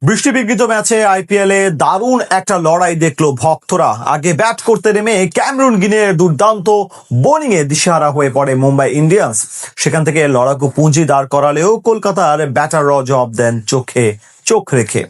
বৃষ্টিবিঘ্নিত ম্যাচে আইপিএলে দারুণ একটা লড়াই দেখলো ভক্তরা। আগে ব্যাট করতে নেমে ক্যামেরুন গ্রিনের দুর্দান্ত বোলিংয়ে দিশেহারা হয়ে পড়ে মুম্বাই ইন্ডিয়ান্স। সেখান থেকে লড়াকু পুঁজি দাঁড় করালেও কলকাতার ব্যাটাররা জবাব দেন চোখে চোখ রেখে।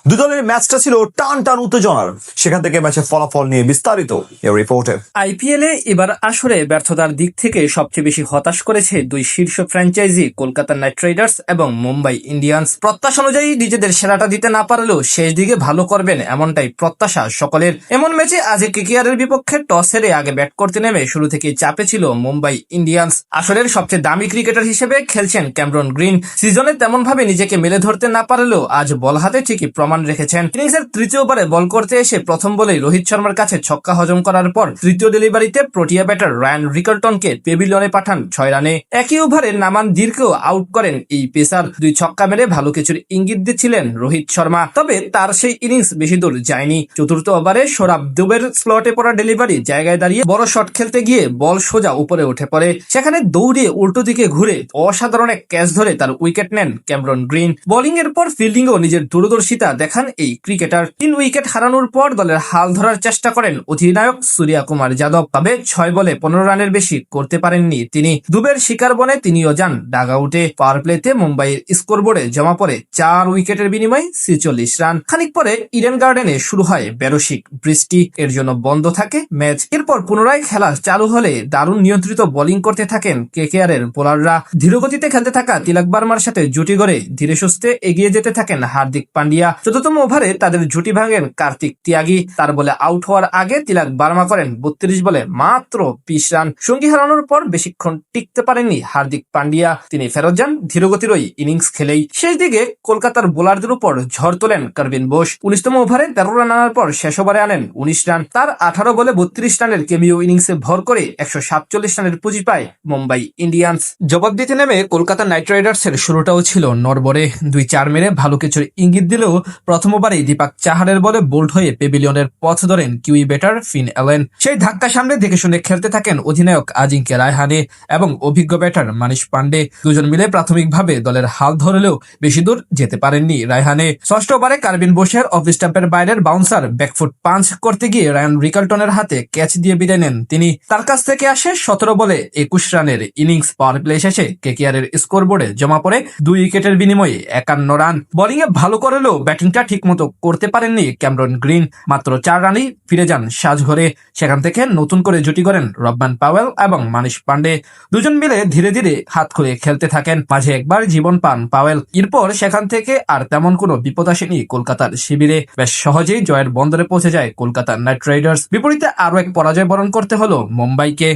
দুই দলের ম্যাচটা ছিল টান টান উত্তেজনার। সেখান থেকে ম্যাচের ফলাফল নিয়ে বিস্তারিত এই রিপোর্টে। আইপিএলে এবার আসরে ব্যর্থতার দিক থেকে সবচেয়ে বেশি হতাশ করেছে দুই শীর্ষ ফ্র্যাঞ্চাইজি কলকাতা নাইট রাইডার্স এবং মুম্বাই ইন্ডিয়ান্স। প্রত্যাশা অনুযায়ী নিজেদের সেরাটা দিতে না পারলেও শেষ দিকে ভালো করবেন এমনটাই প্রত্যাশা সকলের। এমন ম্যাচে আজ কেকেআর এর বিপক্ষে টস হেরে আগে ব্যাট করতে নেমে শুরু থেকেই চাপে ছিল মুম্বাই ইন্ডিয়ান্স। আসরের সবচেয়ে দামি ক্রিকেটার হিসেবে খেলছেন ক্যামেরুন গ্রিন। সিজনে তেমন ভাবে নিজেকে মেলে ধরতে না পারলেও আজ বল হাতে ঠিকই প্রমাণ রেখেছেন। ইনিংসের তৃতীয় ওভারে বল করতে এসে প্রথম বলেই রোহিত শর্মার কাছে ছক্কা হজম করার পর তৃতীয় ডেলিভারিতে প্রোটিয়া ব্যাটার রায়ান রিকালটনকে পেভিলিয়নে পাঠান 6 রানে। একই ওভারে নামান দীরকেও আউট করেন এই পেসার। দুই ছক্কা মেরে ভালো কিছুর ইঙ্গিত দিচ্ছিলেন রোহিত শর্মা, তবে তার সেই ইনিংস বেশি দূর যায়নি। চতুর্থ ওভারে সৌরভ দুবের স্লটে পড়া ডেলিভারি জায়গায় দাঁড়িয়ে বড় শট খেলতে গিয়ে বল সোজা উপরে উঠে পড়ে। সেখানে দৌড়ে উল্টো দিকে ঘুরে অসাধারণ এক ক্যাচ ধরে তার উইকেট নেন ক্যামেরুন গ্রিন। বোলিং এর পর ফিল্ডিংও নিজের দূরদর্শিতা দেখান এই ক্রিকেটার। 3 উইকেট হারানোর পর দলের হাল ধরার চেষ্টা করেন অধিনায়ক সূর্যা কুমার যাদব, তবে 6 বলে 15 রানের বেশি করতে পারেননি তিনি। দুবের শিকার বনে তিনিও যান ডাগ আউটে। পাওয়ার প্লেতে মুম্বাইয়ের স্কোরবোর্ডে জমা পড়ে 4 উইকেটের বিনিময়ে 46 রান। খানিক পরে ইডেন গার্ডেনে শুরু হয় বেরসিক বৃষ্টি, এর জন্য বন্ধ থাকে ম্যাচ। এরপর পুনরায় খেলা চালু হলে দারুণ নিয়ন্ত্রিত বোলিং করতে থাকেন কেকেআর এর বোলাররা। ধীরগতিতে খেলতে থাকা তিলক বার্মার সাথে জুটি গড়ে ধীরে সুস্থে এগিয়ে যেতে থাকেন হার্দিক পান্ডিয়া। চতুর্থম ওভারে তাদের জুটি ভাঙেন কার্তিক ত্যাগী। তার বলে আউট হওয়ার আগে তিলক বার্মা করেন 32 বলে মাত্র 20 রান। সঙ্গী হারানোর পর বেশিক্ষণ টিকতে পারেননি হার্দিক পান্ডিয়া, তিনি ফেরত যান ধীরগতির ওই ইনিংস খেলেই। শেষ দিকে কলকাতার বোলারদের উপর ঝড় তোলেন কার্ভিন বোস। 19তম ওভারে 13 রান আনার পর শেষ ওভারে আনেন 19 রান। তার 18 বলে 32 রানের কেমিও ইনিংসে ভর করে 147 রানের পুঁজি পায় মুম্বাই ইন্ডিয়ান্স। জবাব দিতে নেমে কলকাতা নাইট রাইডার্সের শুরুটাও ছিল নড়বড়ে। 2-4 মেরে ভালো কিছুর ইঙ্গিত দিলেও প্রথম ওভারেই দীপক চাহারের বলে বোল্ড হয়ে পেভিলিয়নের পথ ধরেন কিউই ব্যাটার ফিন অ্যালেন। সেই ধাক্কা সামনে দেখে শুনে খেলতে থাকেন অধিনায়ক আজিঙ্কে রায়হানে এবং অভিজ্ঞ ব্যাটার মানিশ পান্ডে। দুজন মিলে প্রাথমিকভাবে দলের হাল ধরলেও বেশি দূর যেতে পারেননি রায়হানে। ষষ্ঠ ওভারে কার্ভিন বোসের অফ স্টাম্পের বাইরের বাউন্সার ব্যাকফুট পাঞ্চ করতে গিয়ে রায়ান রিকালটনের হাতে ক্যাচ দিয়ে বিদায় নেন তিনি। তার কাছ থেকে আসে 17 বলে 21 রানের ইনিংস। পাওয়ার প্লে শেষে কেকেআর এর স্কোরবোর্ডে জমা পড়ে 2 উইকেটের বিনিময়ে 51 রান। বোলিং এ ভালো করলেও ব্যাটিংটা ঠিকমতো করতে পারেননি ক্যামেরুন গ্রিন। মাত্র 4 রানেই ফিরে যান সাজঘরে। সেখান থেকে নতুন করে জুটি করেন রবমান পাওয়েল এবং মানিশ পান্ডে। দুজন মিলে ধীরে ধীরে হাত খুলে খেলতে থাকেন। মাঝে একবার জীবন পান পাওয়েল। এরপর সেখান থেকে আর তেমন কোনো বিপদ আসেনি কলকাতার শিবিরে। বেশ সহজেই জয়ের বন্দরে পৌঁছে যায় কলকাতা নাইট রাইডার্স। বিপরীতে আরো এক পরাজয় বরণ করতে হলো মুম্বাইকে।